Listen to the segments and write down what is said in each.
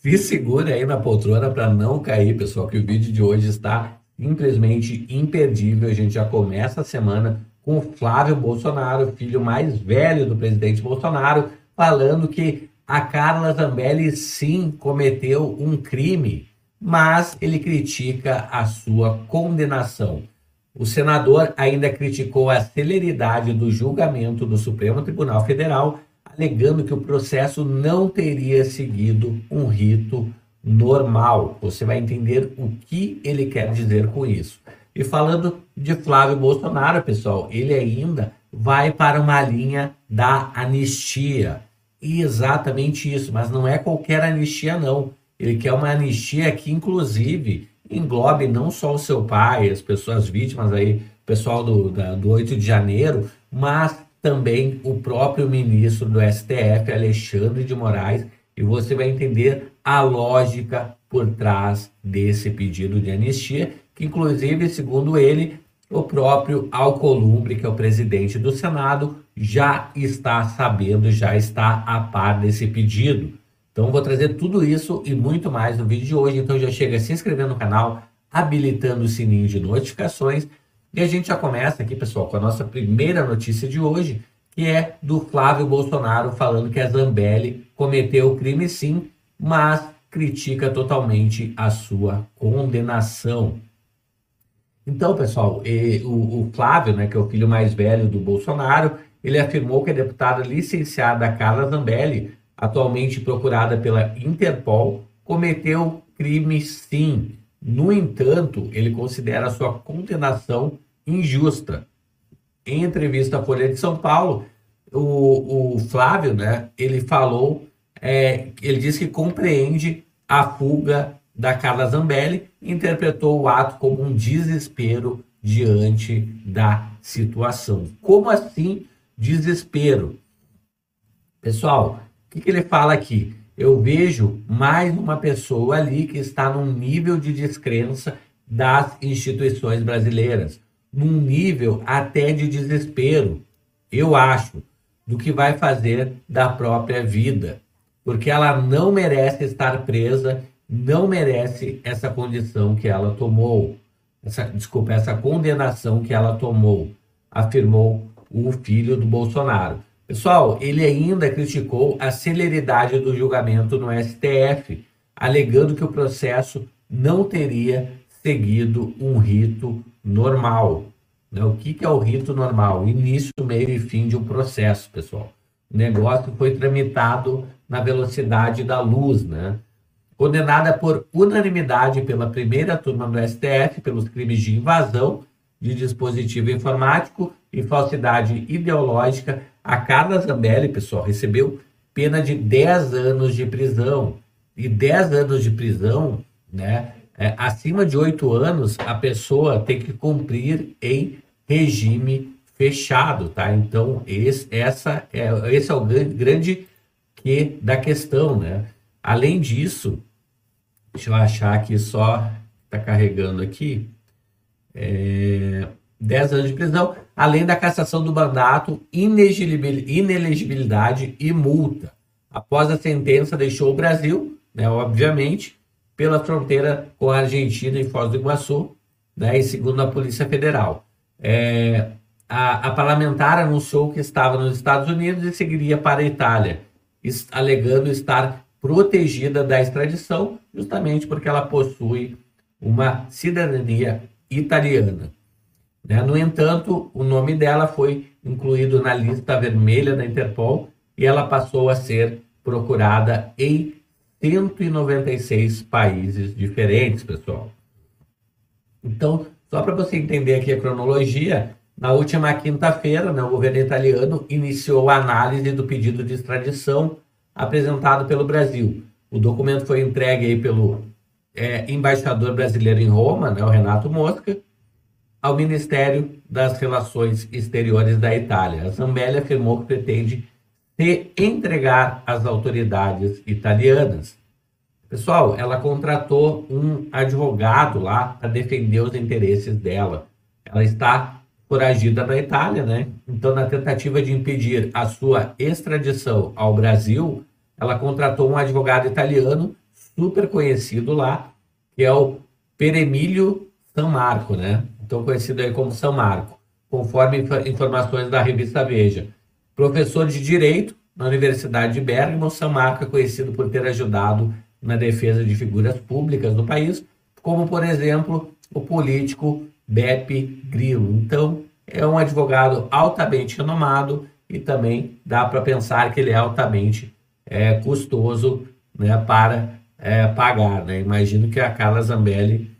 Se segura aí na poltrona para não cair, pessoal, que o vídeo de hoje está simplesmente imperdível. A gente já começa a semana com o Flávio Bolsonaro, filho mais velho do presidente Bolsonaro, falando que a Carla Zambelli sim cometeu um crime, mas ele critica a sua condenação. O senador ainda criticou a celeridade do julgamento do Supremo Tribunal Federal, alegando que o processo não teria seguido um rito normal. Você vai entender o que ele quer dizer com isso. E falando de Flávio Bolsonaro, pessoal, ele ainda vai para uma linha da anistia. E exatamente isso, mas não é qualquer anistia, não. Ele quer uma anistia que, inclusive, englobe não só o seu pai, as pessoas vítimas aí, pessoal do 8 de janeiro, mas também o próprio ministro do STF, Alexandre de Moraes, e você vai entender a lógica por trás desse pedido de anistia, que inclusive, segundo ele, o próprio Alcolumbre, que é o presidente do Senado, já está sabendo, já está a par desse pedido. Então vou trazer tudo isso e muito mais no vídeo de hoje, então já chega se inscrevendo no canal, habilitando o sininho de notificações. E a gente já começa aqui, pessoal, com a nossa primeira notícia de hoje, que é do Flávio Bolsonaro falando que a Zambelli cometeu crime sim, mas critica totalmente a sua condenação. Então, pessoal, o Flávio, né, que é o filho mais velho do Bolsonaro, ele afirmou que a deputada licenciada Carla Zambelli, atualmente procurada pela Interpol, cometeu crime sim. No entanto, ele considera a sua condenação injusta. Em entrevista à Folha de São Paulo, o Flávio, né, ele falou, ele disse que compreende a fuga da Carla Zambelli e interpretou o ato como um desespero diante da situação. Como assim desespero? Pessoal, o que ele fala aqui? Eu vejo mais uma pessoa ali que está num nível de descrença das instituições brasileiras, num nível até de desespero, eu acho, do que vai fazer da própria vida, porque ela não merece estar presa, não merece essa condição que ela tomou, essa condenação que ela tomou, afirmou o filho do Bolsonaro. Pessoal, ele ainda criticou a celeridade do julgamento no STF, alegando que o processo não teria seguido um rito normal. O que é o rito normal? Início, meio e fim de um processo, pessoal. O negócio foi tramitado na velocidade da luz, né? Condenada por unanimidade pela primeira turma do STF pelos crimes de invasão de dispositivo informático e falsidade ideológica, a Carla Zambelli, pessoal, recebeu pena de 10 anos de prisão. E 10 anos de prisão, né? Acima de 8 anos, a pessoa tem que cumprir em regime fechado, tá? Então, esse é o grande que da questão, né? Além disso, deixa eu achar aqui só, tá carregando aqui, 10 anos de prisão, além da cassação do mandato, inelegibilidade e multa. Após a sentença, deixou o Brasil, né, obviamente, pela fronteira com a Argentina em Foz do Iguaçu, né, e segundo a Polícia Federal. A parlamentar anunciou que estava nos Estados Unidos e seguiria para a Itália, alegando estar protegida da extradição, justamente porque ela possui uma cidadania italiana. No entanto, o nome dela foi incluído na lista vermelha da Interpol e ela passou a ser procurada em 196 países diferentes, pessoal. Então, só para você entender aqui a cronologia, na última quinta-feira, o governo italiano iniciou a análise do pedido de extradição apresentado pelo Brasil. O documento foi entregue aí pelo embaixador brasileiro em Roma, o Renato Mosca, ao Ministério das Relações Exteriores da Itália. A Zambelli afirmou que pretende se entregar às autoridades italianas. Pessoal, ela contratou um advogado lá para defender os interesses dela. Ela está foragida na Itália, né? Então, na tentativa de impedir a sua extradição ao Brasil, ela contratou um advogado italiano super conhecido lá, que é o Peremílio Sammarco, né? Então conhecido aí como São Marco, conforme informações da revista Veja. Professor de Direito na Universidade de Bergamo, Sammarco é conhecido por ter ajudado na defesa de figuras públicas do país, como, por exemplo, o político Beppe Grillo. Então, é um advogado altamente renomado e também dá para pensar que ele é altamente custoso, né, para pagar, né? Imagino que a Carla Zambelli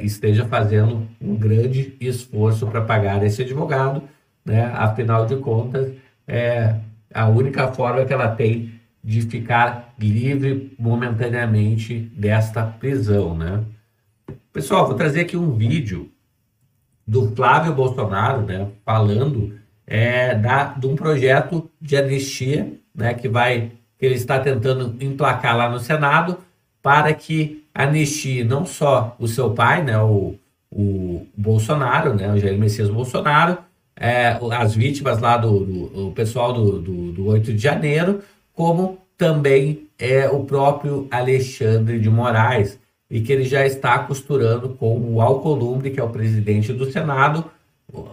esteja fazendo um grande esforço para pagar esse advogado, né? Afinal de contas, é a única forma que ela tem de ficar livre momentaneamente desta prisão, né? Pessoal, vou trazer aqui um vídeo do Flávio Bolsonaro, né, falando de um projeto de anistia, né, que ele está tentando emplacar lá no Senado para que anistie não só o seu pai, né, o Bolsonaro, né, o Jair Messias Bolsonaro, as vítimas lá do pessoal do 8 de janeiro, como também o próprio Alexandre de Moraes, e que ele já está costurando com o Alcolumbre, que é o presidente do Senado,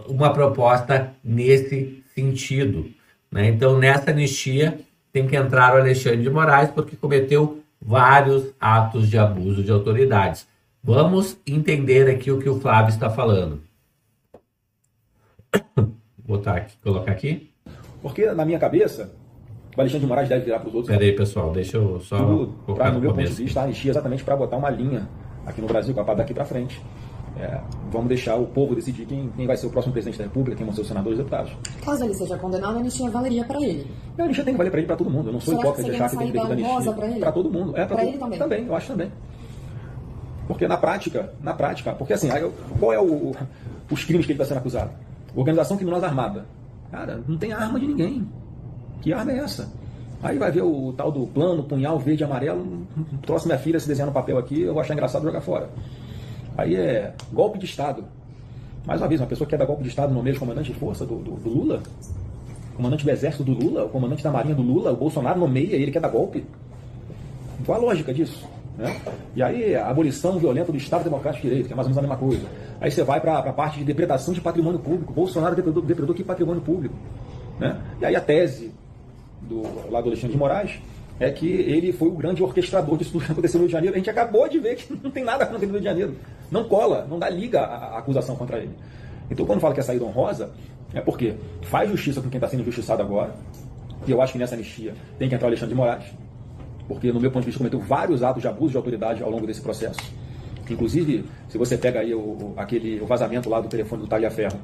uma proposta nesse sentido, né? Então, nessa anistia, tem que entrar o Alexandre de Moraes, porque cometeu vários atos de abuso de autoridades. Vamos entender aqui o que o Flávio está falando. Vou colocar aqui. Porque, na minha cabeça, o Alexandre de Moraes deve virar para os outros. Peraí, pessoal, deixa eu só colocar no meu ponto de vista, a anistia exatamente para botar uma linha aqui no Brasil, para daqui para frente. Vamos deixar o povo decidir quem vai ser o próximo presidente da República, quem vão ser os senadores e deputados. Caso ele seja condenado, a anistia valeria para ele. A anistia tem que valer para ele, para todo mundo. Eu não sou hipócrita de achar que tem que ter anistia para todo mundo. Para ele também. Também, eu acho também. Porque na prática, porque assim, qual é os crimes que ele está sendo acusado? Organização criminosa armada. Cara, não tem arma de ninguém. Que arma é essa? Aí vai ver o tal do plano, punhal verde e amarelo, trouxe minha filha se desenhar no papel aqui, eu vou achar engraçado jogar fora. Aí é golpe de Estado. Mais uma vez, uma pessoa que quer dar golpe de Estado no meio de comandante de força do Lula, comandante do exército do Lula, o comandante da marinha do Lula, o Bolsonaro nomeia e ele quer dar golpe. Qual a lógica disso? Né? E aí a abolição violenta do Estado Democrático de Direito, que é mais ou menos a mesma coisa. Aí você vai para a parte de depredação de patrimônio público. Bolsonaro depredou que patrimônio público. Né? E aí a tese do Alexandre de Moraes é que ele foi o grande orquestrador disso tudo que aconteceu no Rio de Janeiro. A gente acabou de ver que não tem nada contra o Rio de Janeiro. Não cola, não dá liga a acusação contra ele. Então, quando fala que é saída honrosa, é porque faz justiça com quem está sendo injustiçado agora, e eu acho que nessa anistia tem que entrar o Alexandre de Moraes, porque, no meu ponto de vista, cometeu vários atos de abuso de autoridade ao longo desse processo. Inclusive, se você pega aí o vazamento lá do telefone do Tagliaferro,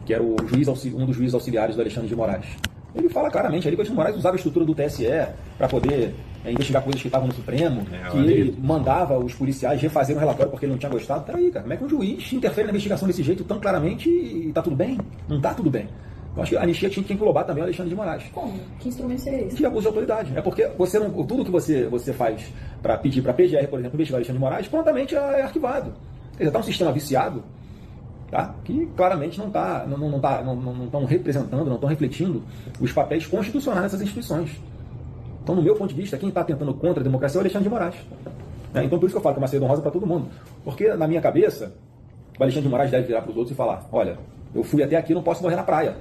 que era um dos juízes auxiliares do Alexandre de Moraes, ele fala claramente ali que o Alexandre de Moraes usava a estrutura do TSE para poder investigar coisas que estavam no Supremo, que ele mandava os policiais refazer um relatório porque ele não tinha gostado. Peraí, cara, como é que um juiz interfere na investigação desse jeito tão claramente e está tudo bem? Não está tudo bem. Eu acho que a anistia tinha que englobar também o Alexandre de Moraes. Como? Que instrumento seria esse? De abuso de autoridade. É porque tudo que você faz para pedir para a PGR, por exemplo, investigar o Alexandre de Moraes, prontamente é arquivado. Quer dizer, está um sistema viciado, tá? Que claramente não estão representando, não estão refletindo os papéis constitucionais dessas instituições. Então, no meu ponto de vista, quem está tentando contra a democracia é o Alexandre de Moraes. Né? Então, por isso que eu falo que é uma saída honrosa para todo mundo. Porque, na minha cabeça, o Alexandre de Moraes deve virar para os outros e falar: olha, eu fui até aqui, não posso morrer na praia.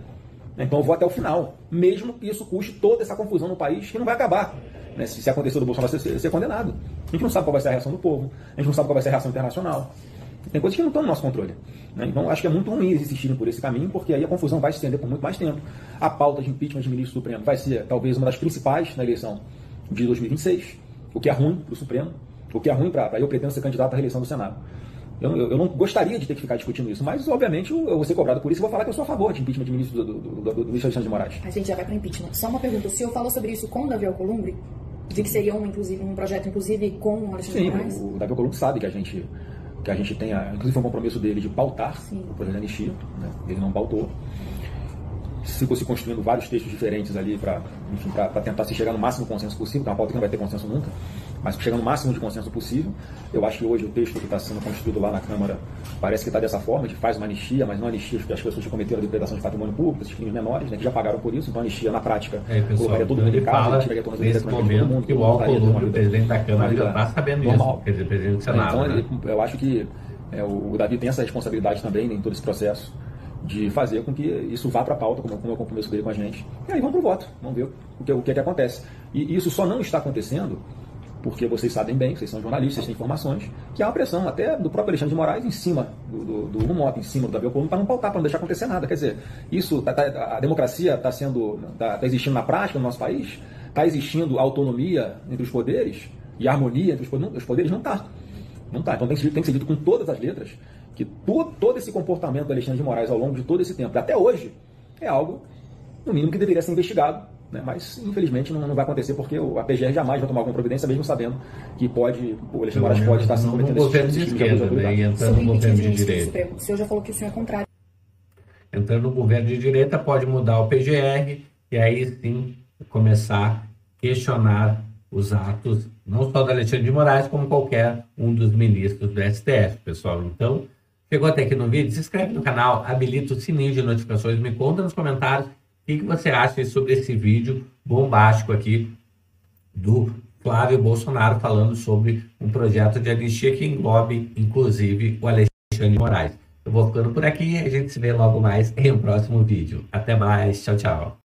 Então, eu vou até o final. Mesmo que isso custe toda essa confusão no país, que não vai acabar. Né? Se acontecer do Bolsonaro ser condenado. A gente não sabe qual vai ser a reação do povo. A gente não sabe qual vai ser a reação internacional. Tem coisas que não estão no nosso controle. Né? Então, acho que é muito ruim eles insistirem por esse caminho, porque aí a confusão vai se estender por muito mais tempo. A pauta de impeachment de ministro do Supremo vai ser, talvez, uma das principais na eleição de 2026, o que é ruim para o Supremo, o que é ruim para eu pretendo ser candidato à reeleição do Senado. Eu não gostaria de ter que ficar discutindo isso, mas, obviamente, eu vou ser cobrado por isso e vou falar que eu sou a favor de impeachment de ministro do ministro Alexandre de Moraes. A gente já vai para impeachment. Só uma pergunta: o senhor falou sobre isso com o Davi Alcolumbre? De que seria um projeto, inclusive, com o Alexandre de Moraes? Sim, o Davi Alcolumbre sabe que a gente tem, inclusive foi um compromisso dele de pautar o projeto de anistia, né? Ele não pautou. ficou se construindo vários textos diferentes ali para tentar se chegar no máximo consenso possível, que é uma pauta que não vai ter consenso nunca, mas chegando no máximo de consenso possível. Eu acho que hoje o texto que está sendo construído lá na Câmara parece que está dessa forma, de faz uma anistia, mas não anistia as pessoas que cometeram a depredação de patrimônio público, esses crimes menores, né, que já pagaram por isso, então anistia na prática colocaria todo mundo em casa, tiraria todas as nesse momento que o Alcolumbre, o presidente da Câmara, já está sabendo normal. Isso, quer dizer, o presidente do Senado. Então, eu acho que o Davi tem essa responsabilidade também em todo esse processo, de fazer com que isso vá para a pauta, como é o compromisso dele com a gente. E aí vamos para o voto, vamos ver o que é que acontece. E isso só não está acontecendo porque vocês sabem bem, vocês são jornalistas, vocês têm informações, que há uma pressão até do próprio Alexandre de Moraes em cima do Hugo Mota, em cima do Davi Alcolumbre, para não pautar, para não deixar acontecer nada. Quer dizer, a democracia está existindo na prática no nosso país, está existindo autonomia entre os poderes e harmonia entre os poderes, não está. Não está. Então tem que ser dito com todas as letras que todo esse comportamento do Alexandre de Moraes ao longo de todo esse tempo, até hoje, é algo, no mínimo, que deveria ser investigado, né? Mas, infelizmente, não vai acontecer, porque a PGR jamais vai tomar alguma providência, mesmo sabendo que o Alexandre de Moraes pode estar se cometendo esse tipo de esquerda, né? Entrando no governo de direita. O senhor já falou que o senhor é contrário. Entrando no governo de direita, pode mudar o PGR e aí sim começar a questionar os atos, não só do Alexandre de Moraes, como qualquer um dos ministros do STF, pessoal. Então, chegou até aqui no vídeo, se inscreve no canal, habilita o sininho de notificações, me conta nos comentários o que você acha sobre esse vídeo bombástico aqui do Flávio Bolsonaro falando sobre um projeto de anistia que englobe, inclusive, o Alexandre de Moraes. Eu vou ficando por aqui e a gente se vê logo mais em um próximo vídeo. Até mais, tchau, tchau.